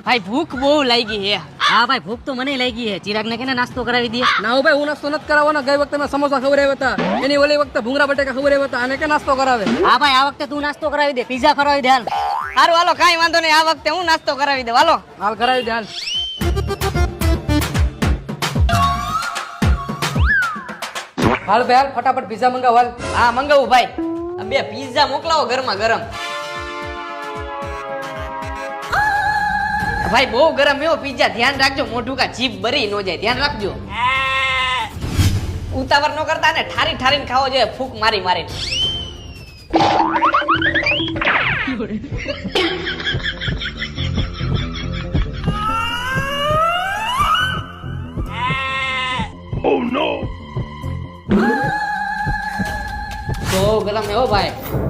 ભાઈ ભૂખ બહુ લાગી હે. હા ભાઈ ભૂખ તો મને લાગી છે. ચિરાગ ને કેને નાસ્તો કરાવી દે. ના ભાઈ હું નાસ્તો નથી કરાવવાનો. ગઈ વખતે મેં સમોસા ખવડાવ્યા હતા, એની ઓલી વખતે ભૂંગળા બટેકા ખવડાવ્યા હતા, અને કે નાસ્તો કરાવે. હા ભાઈ આ વખતે તું નાસ્તો કરાવી દે, પીઝા કરાવી દે હાલ. સારું હાલો કાંઈ વાંધો નહીં, આ વખતે હું નાસ્તો કરાવી દઉં. હાલો હાલ કરાવી દે હાલ. હાલ ભાઈ હાલ ફટાફટ પીઝા મંગાવ હાલ. હા મંગાવું ભાઈ. આ 2 પિઝા મોકલાવો ગરમા ગરમ. ભાઈ બહુ ગરમ એવો પિઝા, ધ્યાન રાખજો મોઢું કા જીભ બરી ન જાય, ધ્યાન રાખજો. ઉતાવળ ન કરતા ને ઠારી ઠારીને ખાવો જોઈએ, ફૂંક મારી મારીને. બહુ ગરમ એવો ભાઈ.